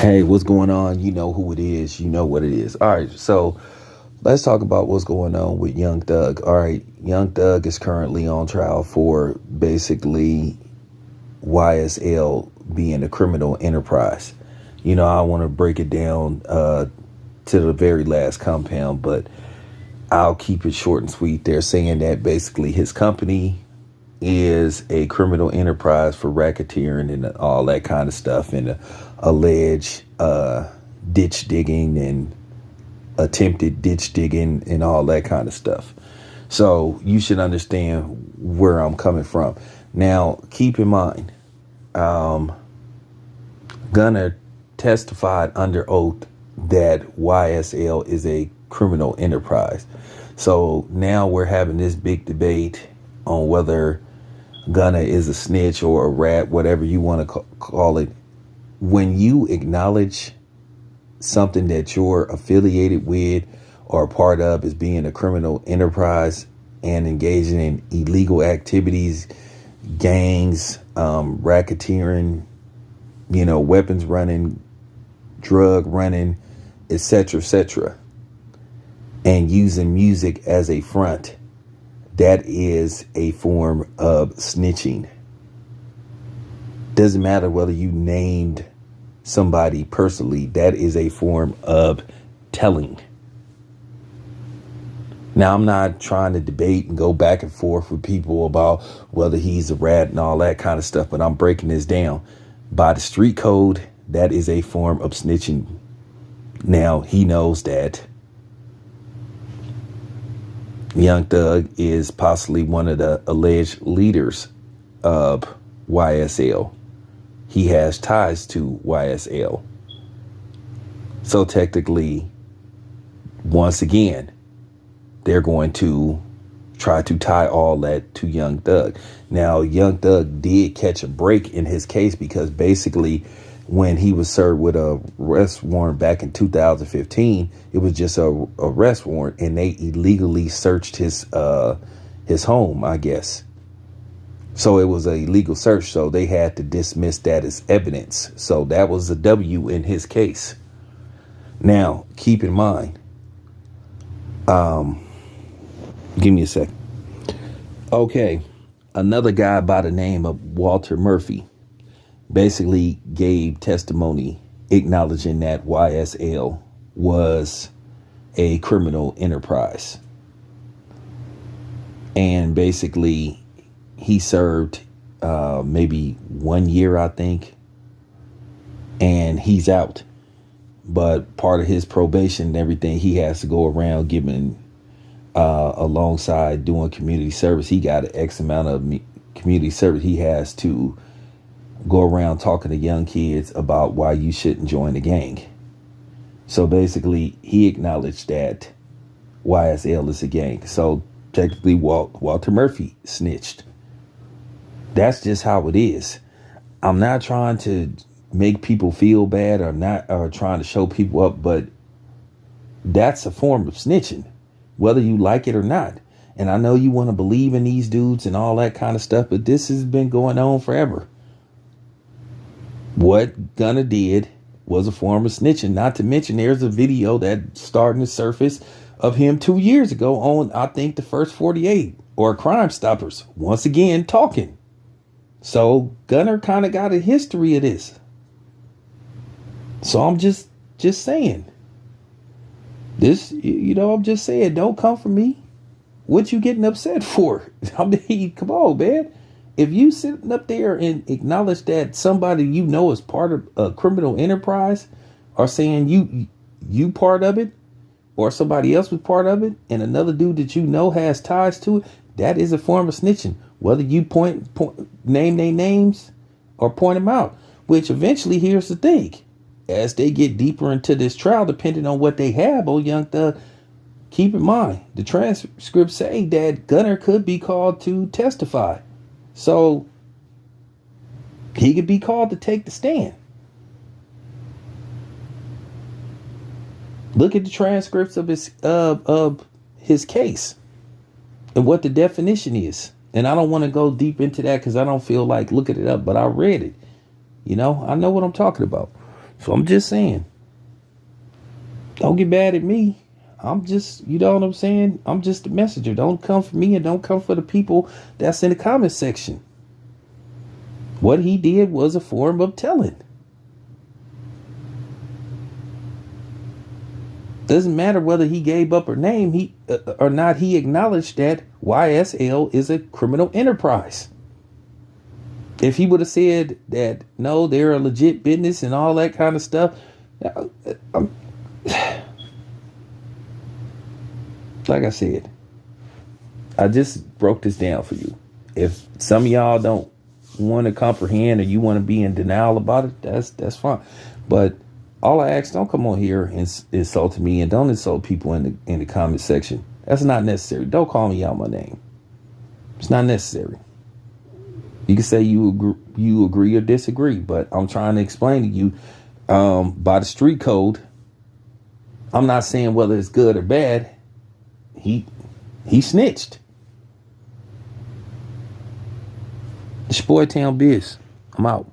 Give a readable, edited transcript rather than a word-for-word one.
Hey, what's going on? You know who it is. You know what it is. All right, so let's talk about what's going on with Young Thug. All right, Young Thug is currently on trial for basically YSL being a criminal enterprise. I want to break it down to the very last compound, but I'll keep it short and sweet. They're saying that basically his company is a criminal enterprise for racketeering and all that kind of stuff, and alleged ditch digging and attempted ditch digging and all that kind of stuff. So you should understand where I'm coming from. Now, keep in mind, Gunner testified under oath that YSL is a criminal enterprise. So now we're having this big debate on whether Gunna is a snitch or a rat, whatever you want to call it. When you acknowledge something that you're affiliated with or a part of as being a criminal enterprise and engaging in illegal activities, gangs, racketeering, weapons running, drug running, etc., and using music as a front, that is a form of snitching. Doesn't matter whether you named somebody personally, that is a form of telling. Now, I'm not trying to debate and go back and forth with people about whether he's a rat and all that kind of stuff, but I'm breaking this down. By the street code, that is a form of snitching. Now, he knows that. Young Thug is possibly one of the alleged leaders of YSL. He has ties to YSL. So technically, once again, they're going to try to tie all that to Young Thug. Now, Young Thug did catch a break in his case because basically when he was served with a arrest warrant back in 2015, it was just a arrest warrant, and they illegally searched his home, I guess. So it was a illegal search, so they had to dismiss that as evidence. So that was a W in his case. Now, keep in mind, give me a second. Okay, another guy by the name of Walter Murphy basically gave testimony acknowledging that YSL was a criminal enterprise. And basically, he served maybe 1 year, I think, and he's out. But part of his probation and everything, he has to go around giving, alongside doing community service. He got an X amount of community service. He has to go around talking to young kids about why you shouldn't join the gang. So basically, he acknowledged that YSL is a gang. So technically, Walter Murphy snitched. That's just how it is. I'm not trying to make people feel bad or trying to show people up, but that's a form of snitching, whether you like it or not. And I know you want to believe in these dudes and all that kind of stuff, but this has been going on forever. What Gunna did was a form of snitching. Not to mention, there's a video that started to surface of him 2 years ago on, I think, the First 48 or Crime Stoppers, once again talking. So Gunner kind of got a history of this. So I'm just saying this, I'm just saying, don't come for me. What you getting upset for? I mean, come on, man. If you sitting up there and acknowledge that somebody you know is part of a criminal enterprise, or saying you part of it, or somebody else was part of it, and another dude that you know has ties to it, that is a form of snitching. Whether you name their names or point them out, which eventually, here's the thing. As they get deeper into this trial, depending on what they have on Young Thug, keep in mind, the transcripts say that Gunner could be called to testify. So he could be called to take the stand. Look at the transcripts of his case and what the definition is. And I don't want to go deep into that because I don't feel like looking it up, but I read it. I know what I'm talking about. So I'm just saying, don't get mad at me. I'm just, you know what I'm saying? I'm just a messenger. Don't come for me and don't come for the people that's in the comment section. What he did was a form of telling. Doesn't matter whether he gave up her name or not. He acknowledged that YSL is a criminal enterprise. If he would have said that, no, they're a legit business and all that kind of stuff, like I said, I just broke this down for you. If some of y'all don't want to comprehend or you want to be in denial about it, that's fine. But all I ask, don't come on here and insult me, and don't insult people in the comment section. That's not necessary. Don't call me out my name. It's not necessary. You can say you agree or disagree, but I'm trying to explain to you by the street code. I'm not saying whether it's good or bad. He snitched. It's your boy Town Biz. I'm out.